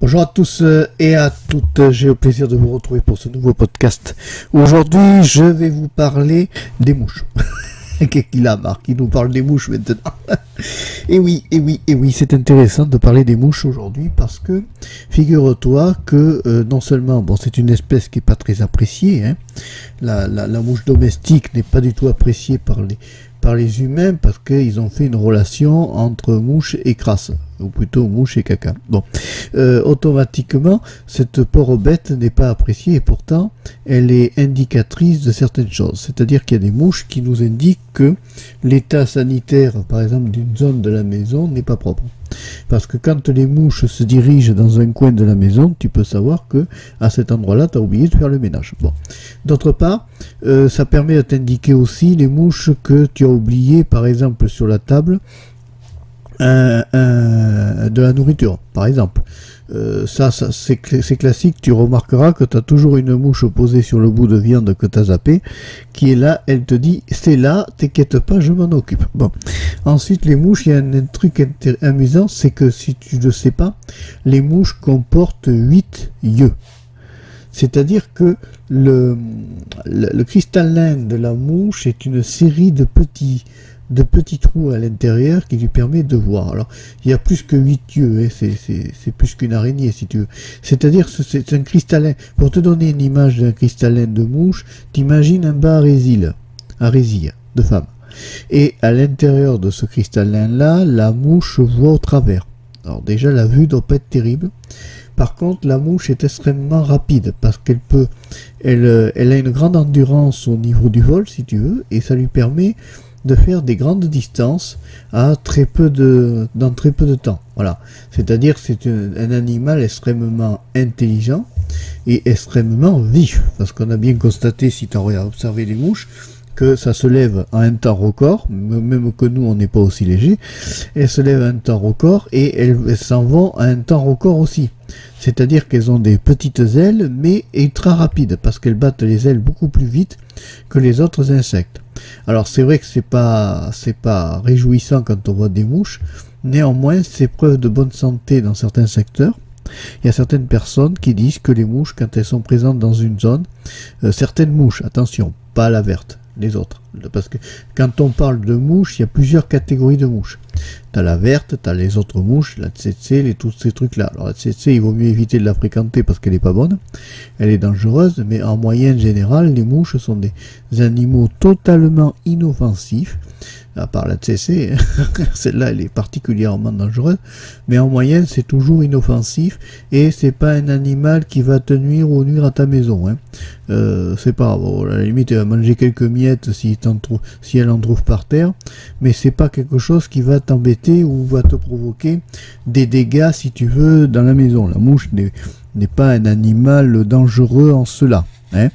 Bonjour à tous et à toutes, j'ai le plaisir de vous retrouver pour ce nouveau podcast. Aujourd'hui, je vais vous parler des mouches. Qu'est-ce qu'il a, Marc? Il nous parle des mouches maintenant. Et oui, c'est intéressant de parler des mouches aujourd'hui parce que, figure-toi que non seulement, bon, c'est une espèce qui n'est pas très appréciée, hein, la mouche domestique n'est pas du tout appréciée par les humains parce qu'ils ont fait une relation entre mouche et crasse, ou plutôt mouche et caca. Bon, automatiquement, cette pauvre bête n'est pas appréciée et pourtant, elle est indicatrice de certaines choses. C'est-à-dire qu'il y a des mouches qui nous indiquent que l'état sanitaire, par exemple, d'une zone de la maison n'est pas propre. Parce que quand les mouches se dirigent dans un coin de la maison, tu peux savoir que à cet endroit-là, tu as oublié de faire le ménage. Bon. D'autre part, ça permet de t'indiquer aussi les mouches que tu as oubliées, par exemple, sur la table, de la nourriture, par exemple. Ça c'est classique, tu remarqueras que tu as toujours une mouche posée sur le bout de viande que tu as zappé, qui est là, elle te dit, c'est là, t'inquiète pas, je m'en occupe. Bon. Ensuite, les mouches, il y a un truc amusant, c'est que si tu ne le sais pas, les mouches comportent 8 yeux. C'est-à-dire que le cristallin de la mouche est une série de petits trous à l'intérieur qui lui permet de voir. Alors, il y a plus que 8 yeux, hein, c'est plus qu'une araignée si tu veux. C'est-à-dire que c'est un cristallin. Pour te donner une image d'un cristallin de mouche, t'imagines un bas à résille de femme. Et à l'intérieur de ce cristallin-là, la mouche voit au travers. Alors déjà, la vue doit pas être terrible. Par contre, la mouche est extrêmement rapide parce elle a une grande endurance au niveau du vol, si tu veux, et ça lui permet de faire des grandes distances dans très peu de temps. Voilà. C'est-à-dire que c'est un animal extrêmement intelligent et extrêmement vif. Parce qu'on a bien constaté, si tu as observé les mouches, que ça se lève à un temps record, même que nous on n'est pas aussi léger, elles se lèvent à un temps record et elles s'en vont à un temps record aussi. C'est-à-dire qu'elles ont des petites ailes, mais ultra rapides, parce qu'elles battent les ailes beaucoup plus vite que les autres insectes. Alors c'est vrai que c'est pas réjouissant quand on voit des mouches, néanmoins c'est preuve de bonne santé dans certains secteurs. Il y a certaines personnes qui disent que les mouches, quand elles sont présentes dans une zone, certaines mouches, attention, pas la verte, les autres, parce que quand on parle de mouches, il y a plusieurs catégories de mouches. Tu as la verte, tu as les autres mouches, la tsetse, tous ces trucs-là. Alors la tsetse, il vaut mieux éviter de la fréquenter parce qu'elle n'est pas bonne, elle est dangereuse, mais en moyenne générale, les mouches sont des animaux totalement inoffensifs, à part la tsetse, celle-là elle est particulièrement dangereuse, mais en moyenne c'est toujours inoffensif et c'est pas un animal qui va te nuire ou nuire à ta maison. Hein. C'est pas grave, bon, à la limite elle va manger quelques miettes si elle en trouve par terre, mais c'est pas quelque chose qui va t'embêter ou va te provoquer des dégâts si tu veux dans la maison. La mouche n'est pas un animal dangereux en cela. Hein.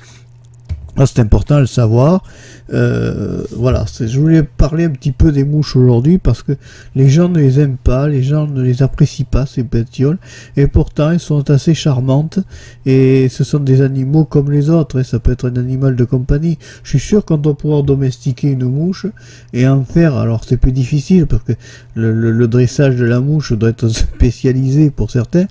C'est important de le savoir. Voilà, je voulais parler un petit peu des mouches aujourd'hui parce que les gens ne les aiment pas, les gens ne les apprécient pas, ces bestioles, et pourtant elles sont assez charmantes et ce sont des animaux comme les autres, et ça peut être un animal de compagnie. Je suis sûr qu'on doit pouvoir domestiquer une mouche et en faire, alors c'est plus difficile parce que le dressage de la mouche doit être spécialisé pour certains,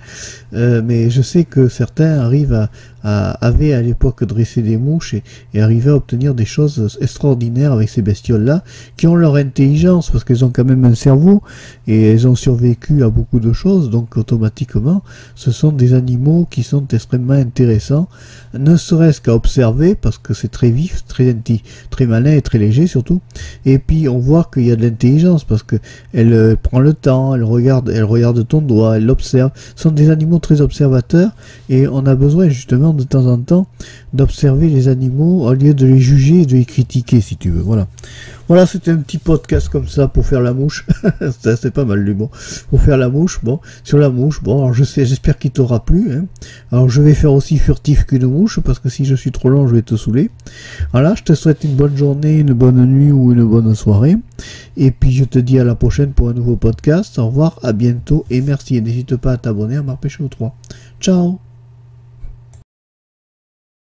mais je sais que certains arrivent avaient à l'époque dressé des mouches et arrivaient à obtenir des choses extraordinaires avec ces bestioles-là, qui ont leur intelligence, parce qu'elles ont quand même un cerveau, et elles ont survécu à beaucoup de choses, donc automatiquement, ce sont des animaux qui sont extrêmement intéressants, ne serait-ce qu'à observer, parce que c'est très vif, très malin et très léger surtout, et puis on voit qu'il y a de l'intelligence, parce que elle prend le temps, elle regarde ton doigt, elle l'observe, ce sont des animaux très observateurs, et on a besoin justement de temps en temps d'observer les animaux au lieu de les juger et de les critiquer, si tu veux. Voilà, c'était un petit podcast comme ça pour faire la mouche. C'est pas mal l'humour. Pour faire la mouche, bon, sur la mouche, bon, alors j'espère qu'il t'aura plu. Hein. Alors je vais faire aussi furtif qu'une mouche, parce que si je suis trop long, je vais te saouler. Voilà, je te souhaite une bonne journée, une bonne nuit ou une bonne soirée. Et puis je te dis à la prochaine pour un nouveau podcast. Au revoir, à bientôt et merci. Et n'hésite pas à t'abonner à Marc Péchaud 3. Ciao.